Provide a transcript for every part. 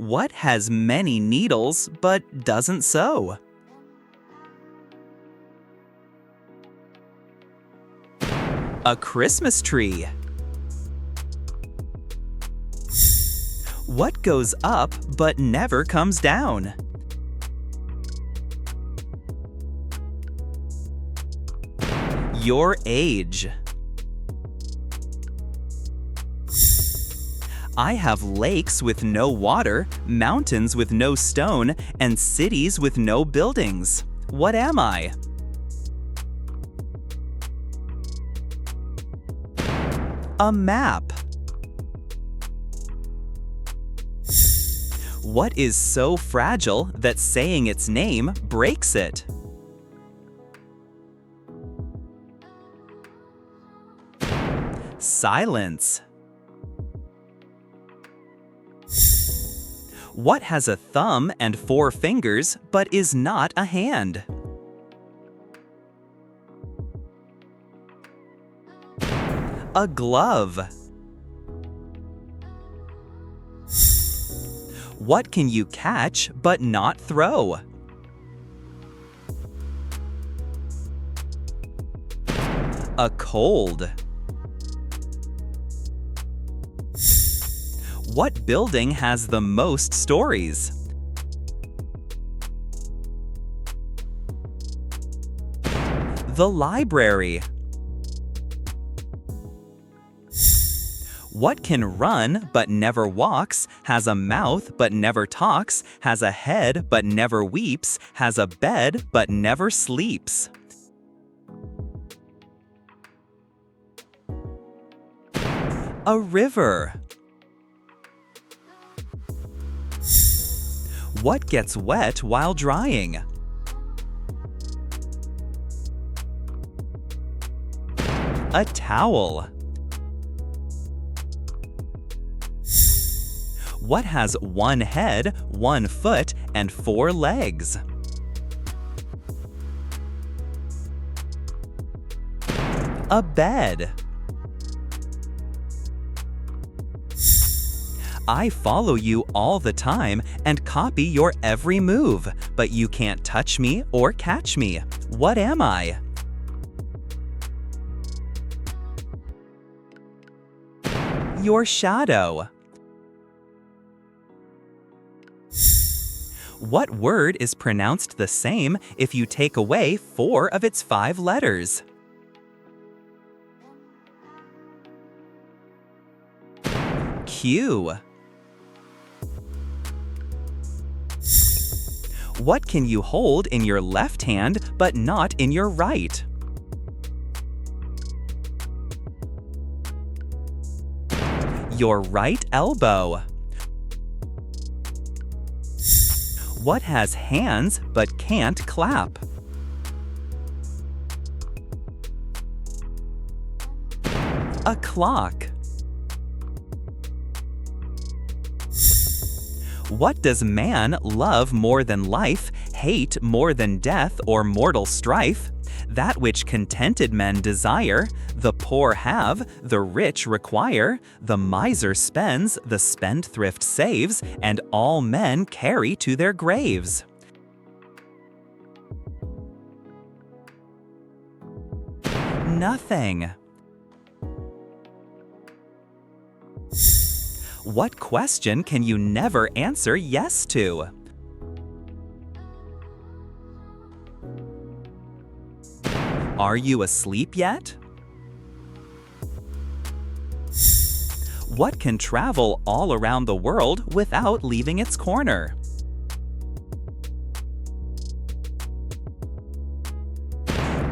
What has many needles but doesn't sew? A Christmas tree. What goes up but never comes down? Your age. I have lakes with no water, mountains with no stone, and cities with no buildings. What am I? A map. What is so fragile that saying its name breaks it? Silence. What has a thumb and 4 fingers but is not a hand? A glove. What can you catch but not throw? A cold. What building has the most stories? The library. What can run but never walks, has a mouth but never talks, has a head but never weeps, has a bed but never sleeps? A river. What gets wet while drying? A towel. What has 1 head, 1 foot, and 4 legs? A bed. I follow you all the time and copy your every move, but you can't touch me or catch me. What am I? Your shadow. What word is pronounced the same if you take away 4 of its 5 letters? Q. What can you hold in your left hand but not in your right? Your right elbow. What has hands but can't clap? A clock. What does man love more than life, hate more than death or mortal strife? That which contented men desire, the poor have, the rich require, the miser spends, the spendthrift saves, and all men carry to their graves. Nothing. What question can you never answer yes to? Are you asleep yet? What can travel all around the world without leaving its corner?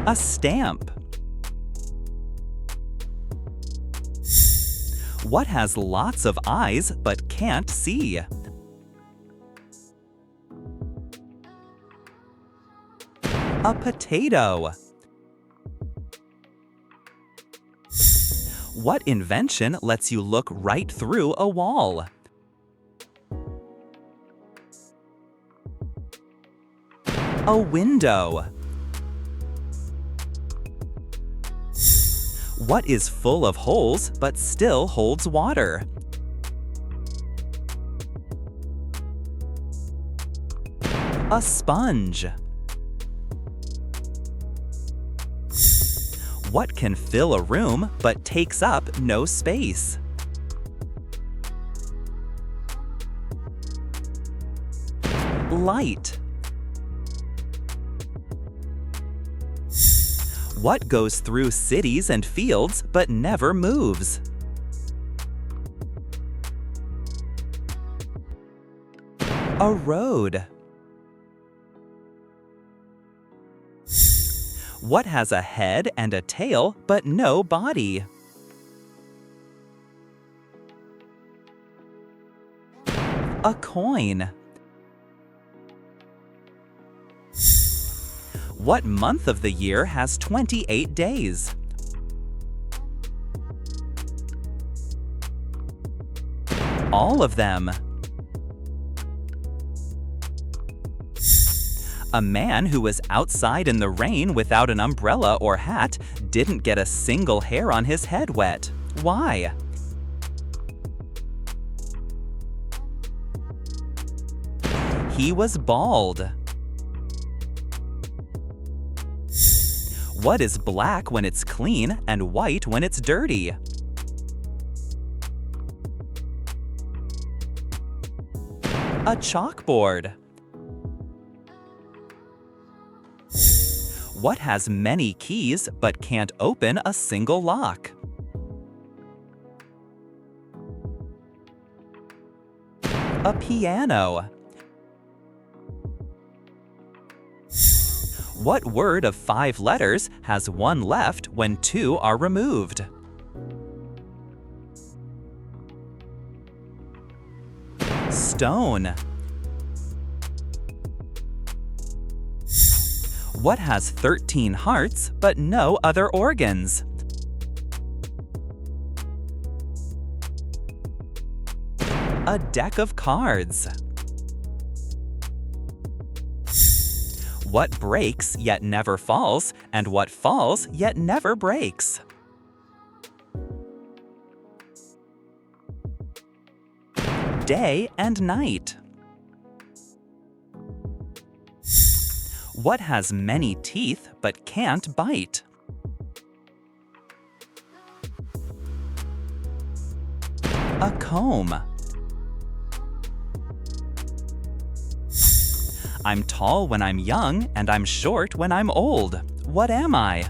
A stamp. What has lots of eyes but can't see? A potato. What invention lets you look right through a wall? A window. What is full of holes but still holds water? A sponge. What can fill a room but takes up no space? Light. What goes through cities and fields but never moves? A road. What has a head and a tail but no body? A coin. What month of the year has 28 days? All of them. A man who was outside in the rain without an umbrella or hat didn't get a single hair on his head wet. Why? He was bald. What is black when it's clean and white when it's dirty? A chalkboard. What has many keys but can't open a single lock? A piano. What word of 5 letters has 1 left when 2 are removed? Stone. What has 13 hearts but no other organs? A deck of cards. What breaks yet never falls, and what falls yet never breaks? Day and night. What has many teeth but can't bite? A comb. I'm tall when I'm young and I'm short when I'm old. What am I?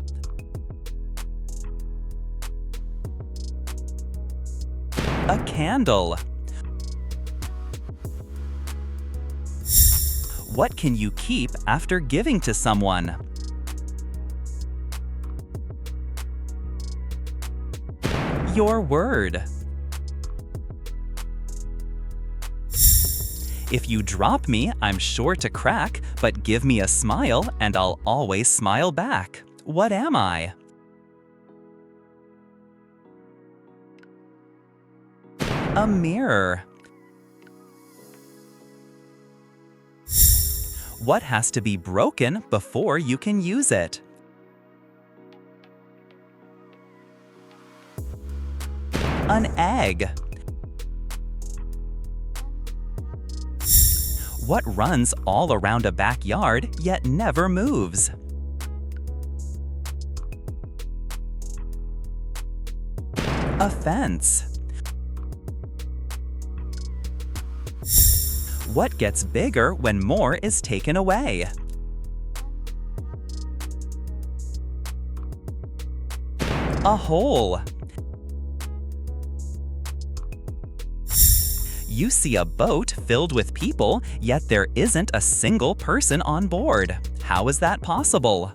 A candle. What can you keep after giving to someone? Your word. If you drop me, I'm sure to crack, but give me a smile and I'll always smile back. What am I? A mirror. What has to be broken before you can use it? An egg. What runs all around a backyard yet never moves? A fence. What gets bigger when more is taken away? A hole. You see a boat filled with people, yet there isn't a single person on board. How is that possible?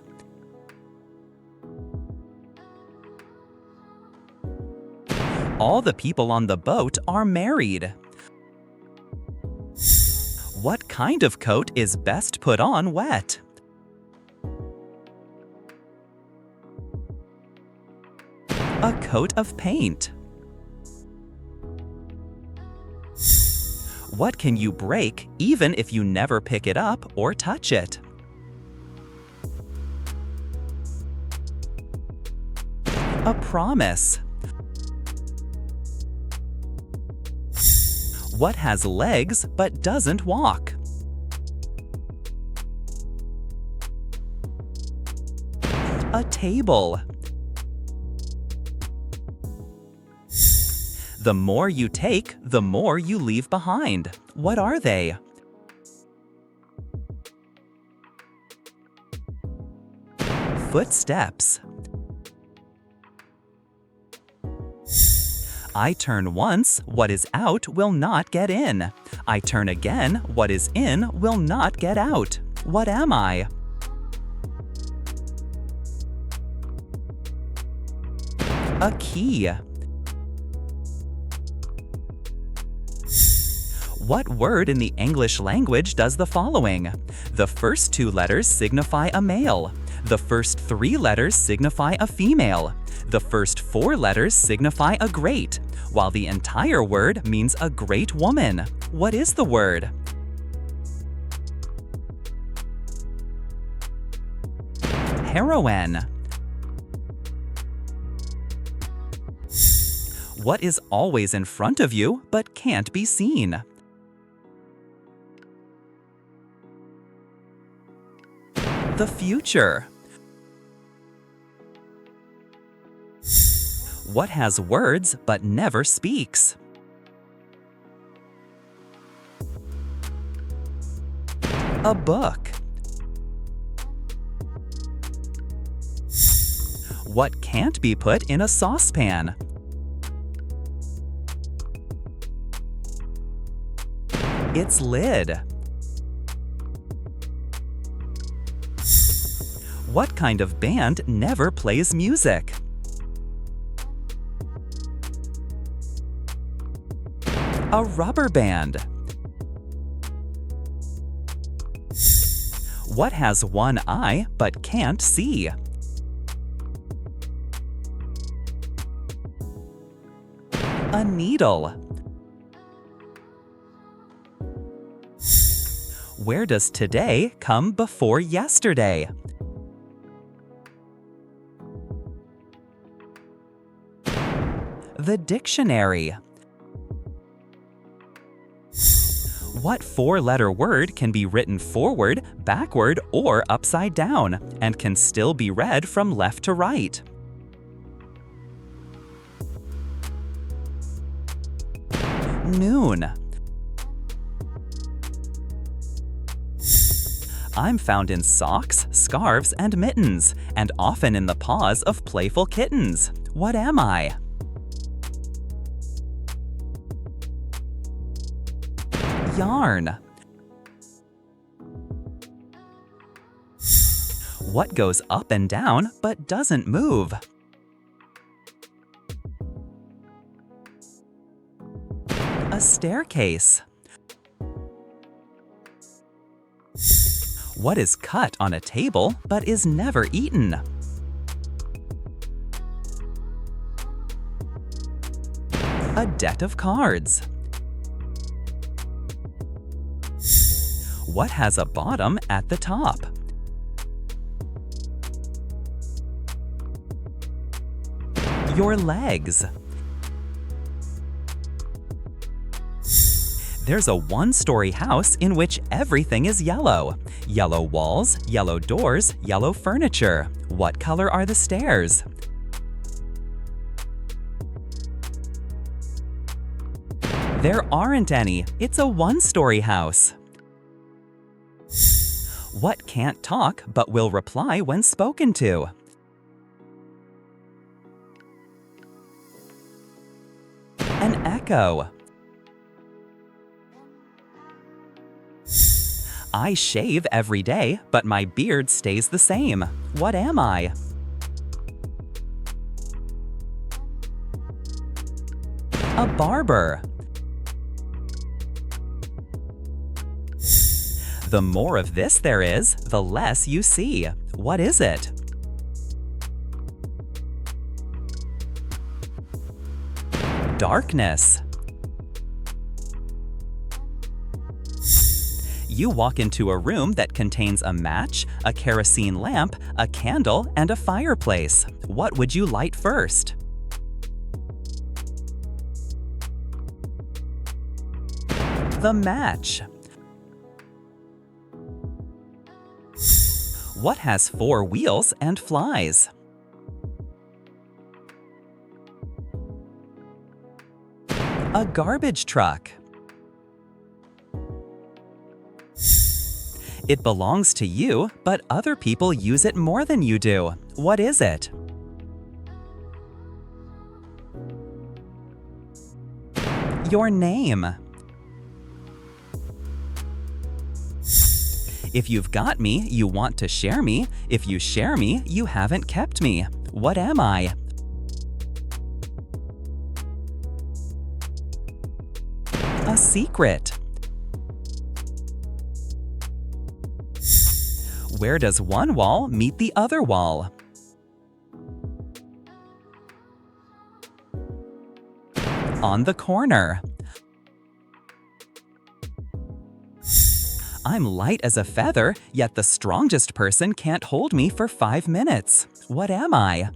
All the people on the boat are married. What kind of coat is best put on wet? A coat of paint. What can you break even if you never pick it up or touch it? A promise. What has legs but doesn't walk? A table. The more you take, the more you leave behind. What are they? Footsteps. I turn once, what is out will not get in. I turn again, what is in will not get out. What am I? A key. What word in the English language does the following? The first 2 letters signify a male. The first 3 letters signify a female. The first 4 letters signify a great, while the entire word means a great woman. What is the word? Heroine. What is always in front of you but can't be seen? The future. What has words but never speaks? A book. What can't be put in a saucepan? Its lid. What kind of band never plays music? A rubber band. What has one eye but can't see? A needle. Where does today come before yesterday? The dictionary. What 4-letter word can be written forward, backward, or upside down, and can still be read from left to right? Noon. I'm found in socks, scarves, and mittens, and often in the paws of playful kittens. What am I? Yarn. What goes up and down but doesn't move? A staircase. What is cut on a table but is never eaten? A deck of cards. What has a bottom at the top? Your legs. There's a 1-story house in which everything is yellow. Yellow walls, yellow doors, yellow furniture. What color are the stairs? There aren't any. It's a 1-story house. What can't talk but will reply when spoken to? An echo. I shave every day, but my beard stays the same. What am I? A barber. The more of this there is, the less you see. What is it? Darkness. You walk into a room that contains a match, a kerosene lamp, a candle, and a fireplace. What would you light first? The match. What has 4 wheels and flies? A garbage truck. It belongs to you, but other people use it more than you do. What is it? Your name. If you've got me, you want to share me. If you share me, you haven't kept me. What am I? A secret. Where does one wall meet the other wall? On the corner. I'm light as a feather, yet the strongest person can't hold me for 5 minutes. What am I?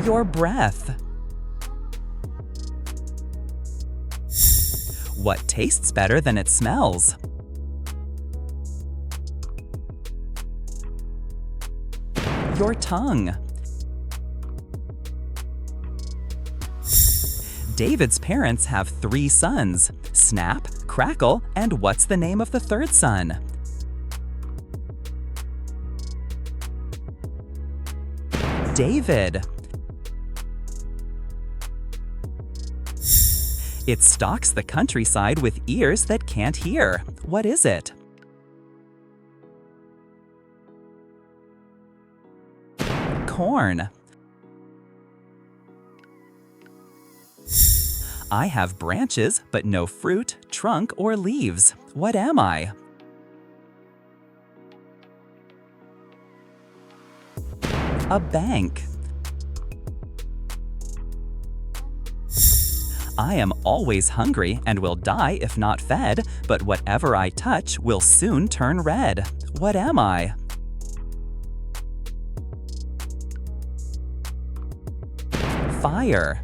Your breath. What tastes better than it smells? Your tongue. David's parents have 3 sons, Snap, Crackle, and what's the name of the 3rd son? David. It stalks the countryside with ears that can't hear. What is it? Corn. I have branches, but no fruit, trunk, or leaves. What am I? A bank. I am always hungry and will die if not fed, but whatever I touch will soon turn red. What am I? Fire.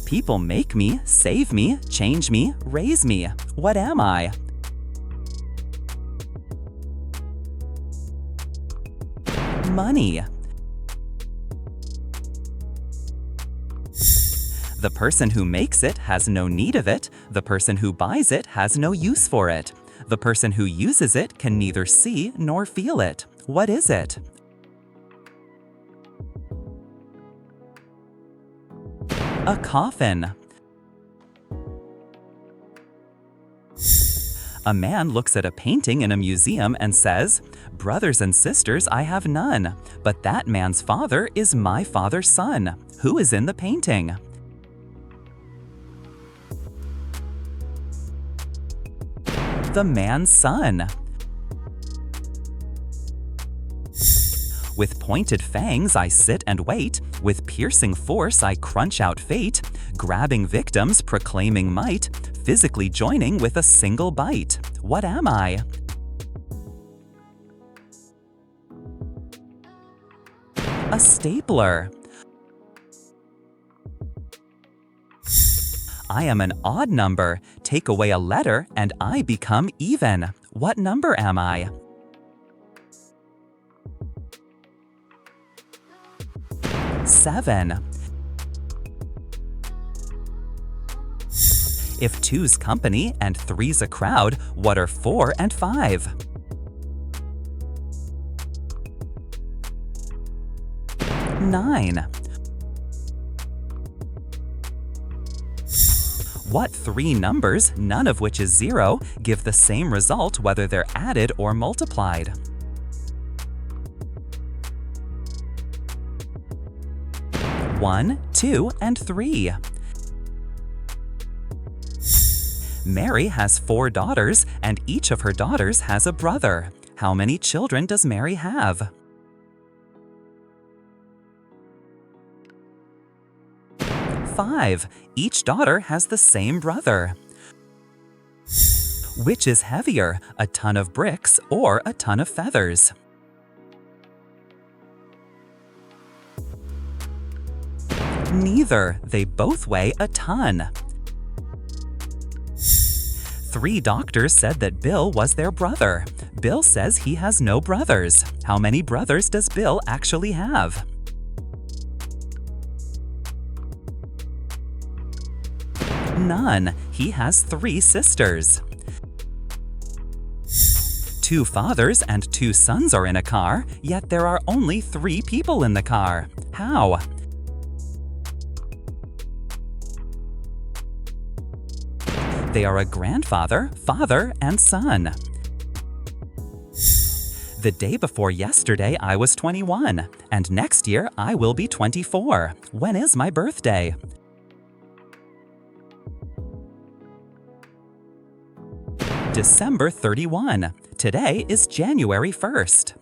People make me, save me, change me, raise me. What am I? Money. The person who makes it has no need of it. The person who buys it has no use for it. The person who uses it can neither see nor feel it. What is it? A coffin. A man looks at a painting in a museum and says, "Brothers and sisters, I have none, but that man's father is my father's son." Who is in the painting? The man's son. With pointed fangs I sit and wait, with piercing force I crunch out fate, grabbing victims, proclaiming might, physically joining with a single bite. What am I? A stapler. I am an odd number. Take away a letter and I become even. What number am I? 7. If 2's company and 3's a crowd, what are 4 and 5? 9. What 3 numbers, none of which is 0, give the same result whether they're added or multiplied? 1, 2, and 3. Mary has 4 daughters, and each of her daughters has a brother. How many children does Mary have? 5. Each daughter has the same brother. Which is heavier, a ton of bricks or a ton of feathers? Neither. They both weigh a ton. 3 doctors said that Bill was their brother. Bill says he has no brothers. How many brothers does Bill actually have? None. He has 3 sisters. 2 fathers and 2 sons are in a car, yet there are only 3 people in the car. How? They are a grandfather, father, and son. The day before yesterday, I was 21, and next year I will be 24. When is my birthday? December 31. Today is January 1st.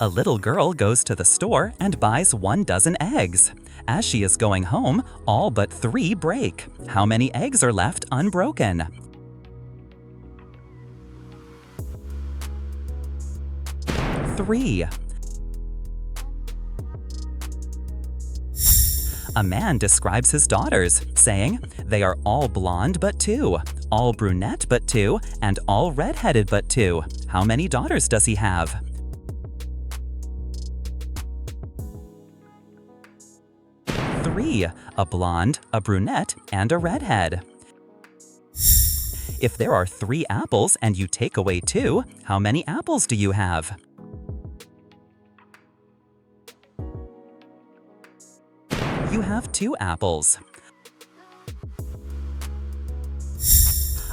A little girl goes to the store and buys 1 dozen eggs. As she is going home, all but 3 break. How many eggs are left unbroken? Three. A man describes his daughters, saying, "They are all blonde but 2, all brunette but 2, and all red-headed but 2. How many daughters does he have? 3. A blonde, a brunette, and a redhead. If there are 3 apples and you take away 2, how many apples do you have? You have 2 apples.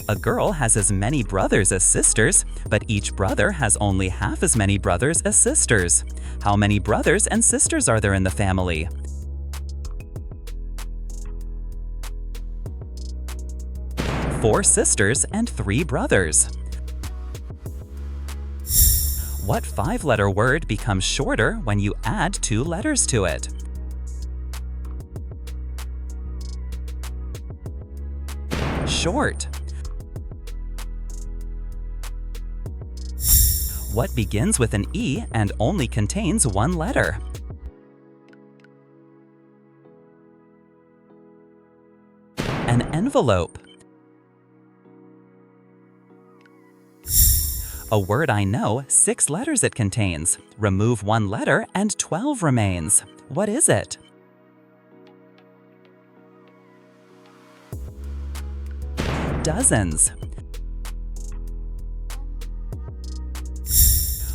A girl has as many brothers as sisters, but each brother has only half as many brothers as sisters. How many brothers and sisters are there in the family? 4 sisters and 3 brothers. What 5-letter word becomes shorter when you add 2 letters to it? Short. What begins with an E and only contains 1 letter? An envelope. A word I know, 6 letters it contains. Remove 1 letter and 12 remains. What is it? Dozens.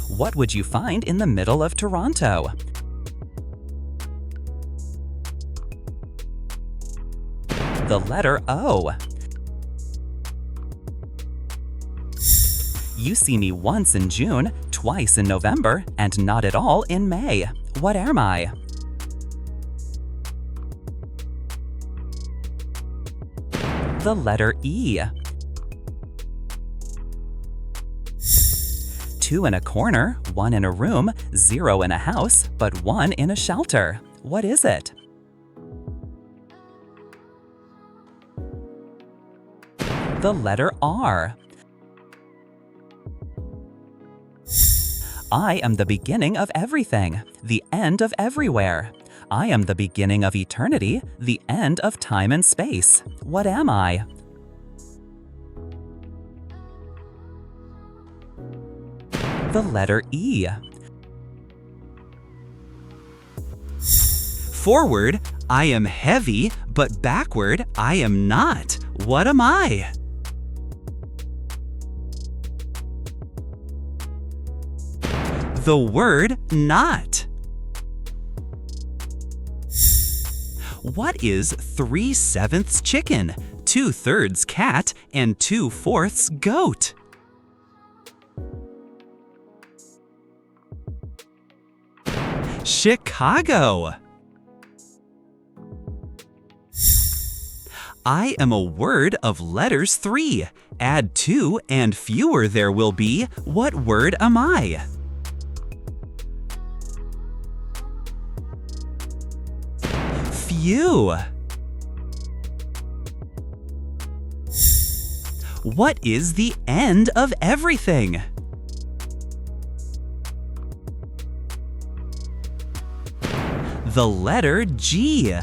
What would you find in the middle of Toronto? The letter O. You see me once in June, twice in November, and not at all in May. What am I? The letter E. 2 in a corner, 1 in a room, 0 in a house, but 1 in a shelter. What is it? The letter R. I am the beginning of everything, the end of everywhere. I am the beginning of eternity, the end of time and space. What am I? The letter E. Forward, I am heavy, but backward, I am not. What am I? The word not. What is 3/7 chicken, 2/3 cat, and 2/4 goat? Chicago. I am a word of letters 3. Add 2 and fewer there will be. What word am I? Few. What is the end of everything? The letter G.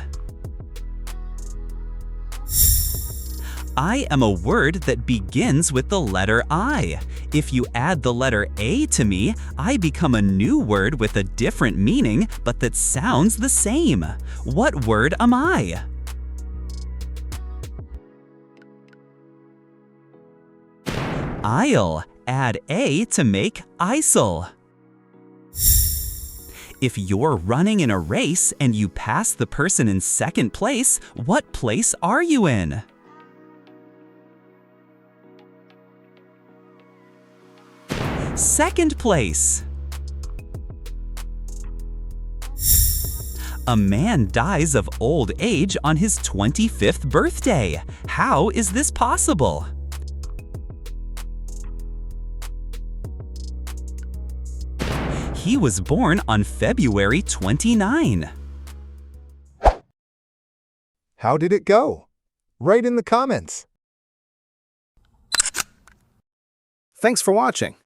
I am a word that begins with the letter I. If you add the letter A to me, I become a new word with a different meaning, but that sounds the same. What word am I? Aisle. Add A to make aisle. If you're running in a race and you pass the person in second place, what place are you in? Second place. A man dies of old age on his 25th birthday. How is this possible? He was born on February 29. How did it go? Write in the comments. Thanks for watching.